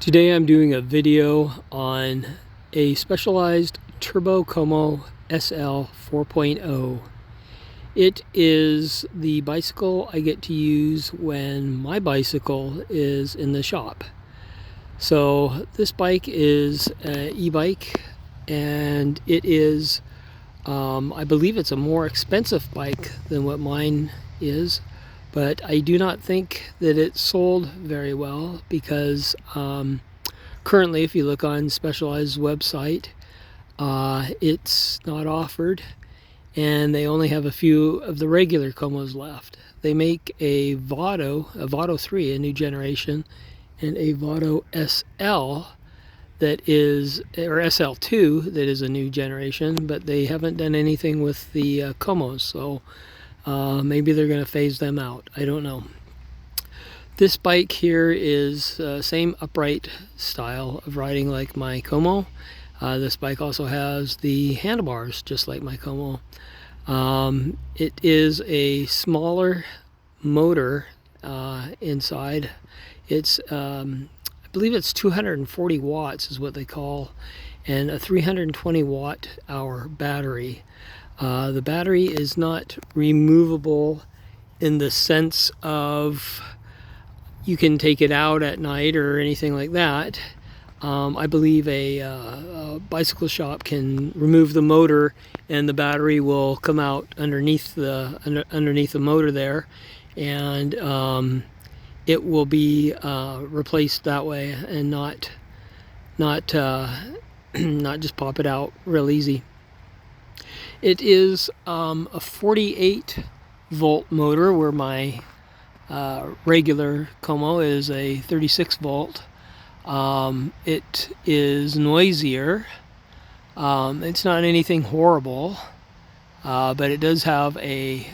Today I'm doing a video on a Specialized Turbo Como SL 4.0. It is the bicycle I get to use when my bicycle is in the shop. So this bike is an e-bike, and it is, I believe it's a more expensive bike than what mine is. But I do not think that it sold very well because currently, if you look on Specialized's website, it's not offered, and they only have a few of the regular Comos left. They make a Vado 3, a new generation, and a Vado SL that is, or SL2 that is a new generation, but they haven't done anything with the Comos, so maybe they're going to phase them out. I don't know. This bike here is same upright style of riding like my Como. This bike also has the handlebars just like my Como. It is a smaller motor inside. It's I believe it's 240 watts is what they call, and a 320 watt hour battery. The battery is not removable in the sense of you can take it out at night or anything like that. I believe a bicycle shop can remove the motor and the battery will come out underneath the motor there, and it will be replaced that way and not not just pop it out real easy. It is a 48 volt motor, where my regular Como is a 36 volt. It is noisier. It's not anything horrible, but it does have a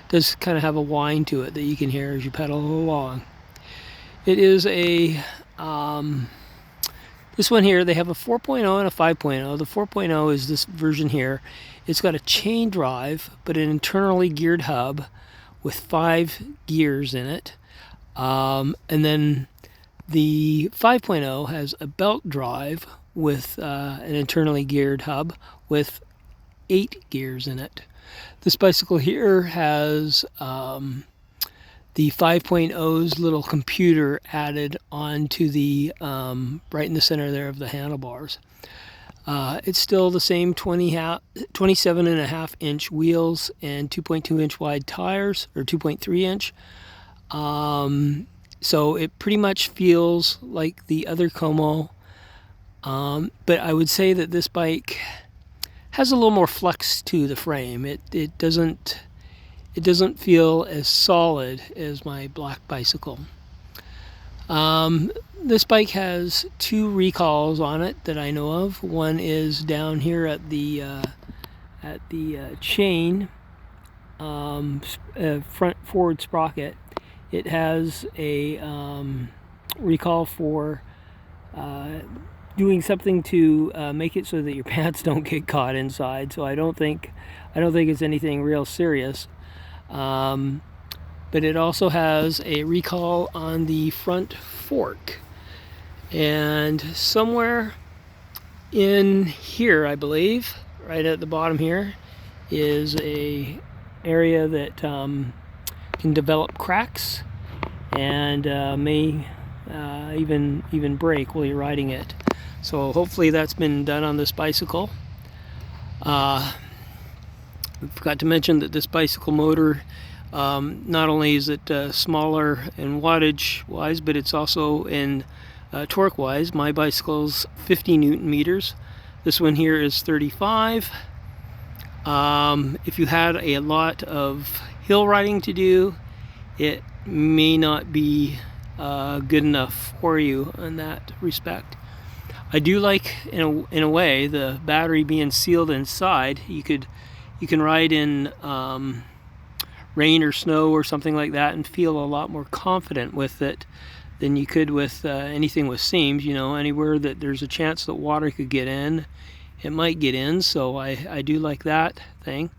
does kind of have a whine to it that you can hear as you pedal along. It is a this one here, they have a 4.0 and a 5.0. The 4.0 is this version here. It's got a chain drive, but an internally geared hub with 5 gears in it. And then the 5.0 has a belt drive with an internally geared hub with 8 gears in it. This bicycle here has the 5.0's little computer added onto the right in the center there of the handlebars. It's still the same 27.5 inch wheels and 2.2 inch wide tires, or 2.3 inch. So it pretty much feels like the other Como, but I would say that this bike has a little more flex to the frame. It doesn't feel as solid as my black bicycle. This bike has 2 recalls on it that I know of. One is down here at the chain, front forward sprocket. It has a recall for doing something to make it so that your pants don't get caught inside. So I don't think it's anything real serious. But it also has a recall on the front fork, and somewhere in here, I believe, right at the bottom here, is a area that can develop cracks and may even break while you're riding it. So hopefully that's been done on this bicycle. I forgot to mention that this bicycle motor, not only is it smaller in wattage wise, but it's also in torque wise. My bicycle's 50 Newton meters. This one here is 35. If you had a lot of hill riding to do, it may not be good enough for you in that respect. I do like, in a way, the battery being sealed inside. You can ride in rain or snow or something like that and feel a lot more confident with it than you could with anything with seams. You know, anywhere that there's a chance that water could get in, it might get in. So I do like that thing.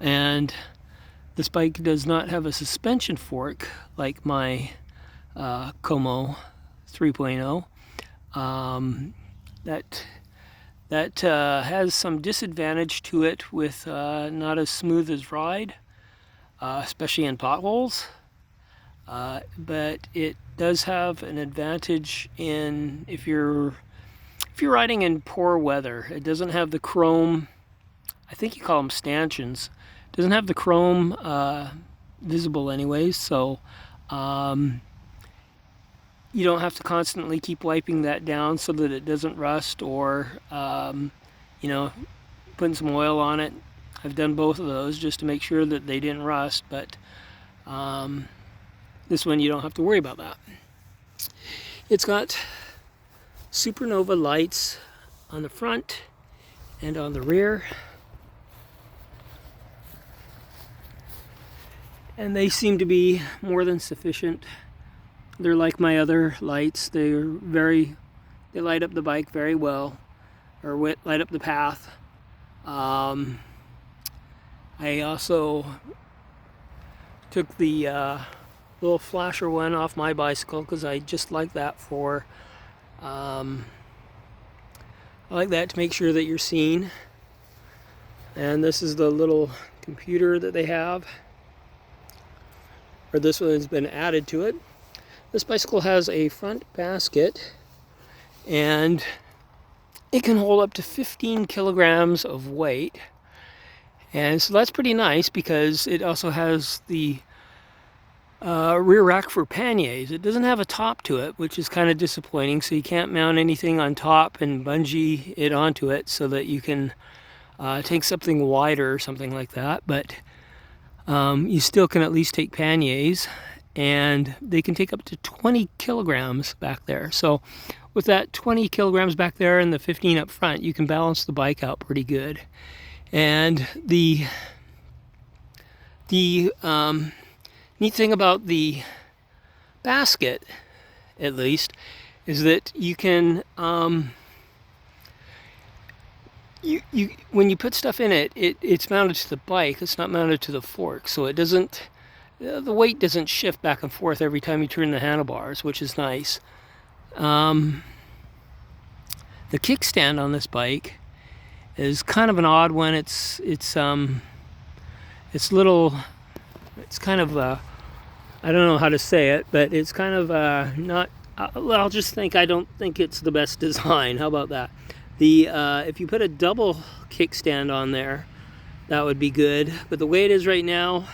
And this bike does not have a suspension fork like my Como 3.0. That has some disadvantage to it with not as smooth as ride, especially in potholes. But it does have an advantage in if you're riding in poor weather. It doesn't have the chrome, I think you call them stanchions. It doesn't have the chrome visible anyways, so you don't have to constantly keep wiping that down so that it doesn't rust, or you know, putting some oil on it. I've done both of those just to make sure that they didn't rust, but this one you don't have to worry about that. It's got Supernova lights on the front and on the rear, and they seem to be more than sufficient. They're like my other lights. They light up the bike very well, or light up the path. I also took the little flasher one off my bicycle because I just like that for I like that to make sure that you're seen. And this is the little computer that they have, or this one has been added to it. This bicycle has a front basket, and it can hold up to 15 kilograms of weight. And so that's pretty nice because it also has the rear rack for panniers. It doesn't have a top to it, which is kind of disappointing, so you can't mount anything on top and bungee it onto it so that you can take something wider or something like that. But you still can at least take panniers, and they can take up to 20 kilograms back there. So with that 20 kilograms back there and the 15 up front, you can balance the bike out pretty good. And the neat thing about the basket, at least, is that you can when you put stuff in it, it's mounted to the bike. It's not mounted to the fork, so it doesn't. The weight doesn't shift back and forth every time you turn the handlebars, which is nice. The kickstand on this bike is kind of an odd one. It's little. It's kind of I don't know how to say it, but it's kind of not. I'll just think I don't think it's the best design. How about that? If you put a double kickstand on there, that would be good. But the way it is right now,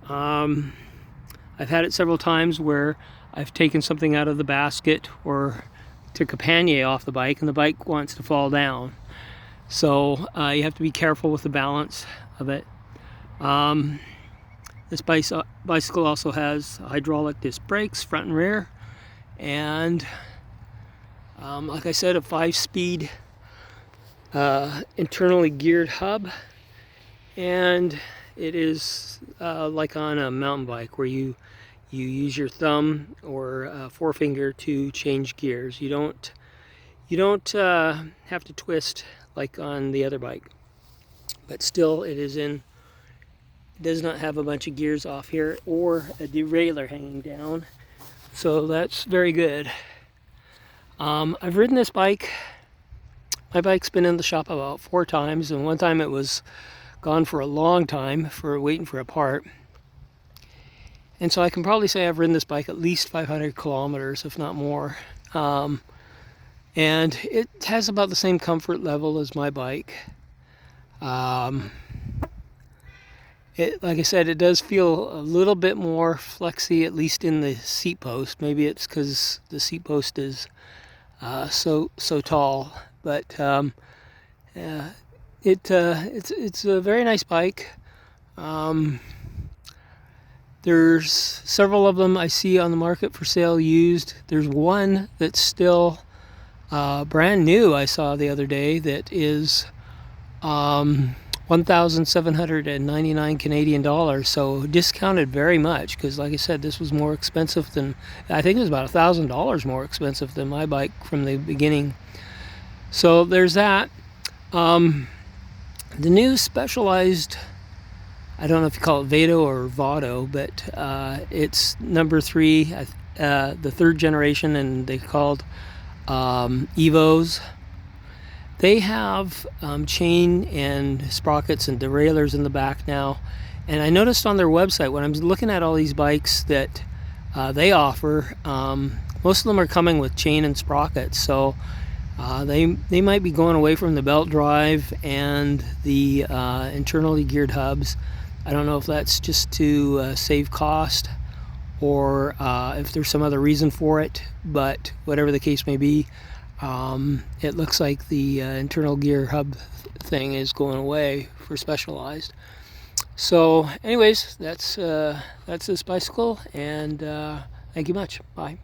I've had it several times where I've taken something out of the basket or took a pannier off the bike, and the bike wants to fall down. So you have to be careful with the balance of it. This bicycle also has hydraulic disc brakes, front and rear, and like I said, a 5-speed internally geared hub, and it is like on a mountain bike where you use your thumb or forefinger to change gears. You don't have to twist like on the other bike, but still it does not have a bunch of gears off here or a derailleur hanging down, so that's very good. I've ridden this bike. My bike's been in the shop about 4 times, and one time it was gone for a long time for waiting for a part. And so I can probably say I've ridden this bike at least 500 kilometers, if not more. And it has about the same comfort level as my bike. Like I said, it does feel a little bit more flexy, at least in the seat post. Maybe it's because the seat post is so tall, but it's a very nice bike. There's several of them I see on the market for sale used. There's one that's still brand new I saw the other day that is 1,799 Canadian dollars, so discounted very much, because like I said, this was more expensive than, I think it was about $1,000 more expensive than my bike from the beginning. So there's that. The new Specialized, I don't know if you call it Vado or Vado, but it's number 3. I the third generation, and they're called Evos. They have chain and sprockets and derailleurs in the back now. And I noticed on their website, when I'm looking at all these bikes that they offer, most of them are coming with chain and sprockets. So they might be going away from the belt drive and the internally geared hubs. I don't know if that's just to save cost or if there's some other reason for it, but whatever the case may be, it looks like the internal gear hub thing is going away for Specialized. So anyways, that's this bicycle, and thank you much. Bye.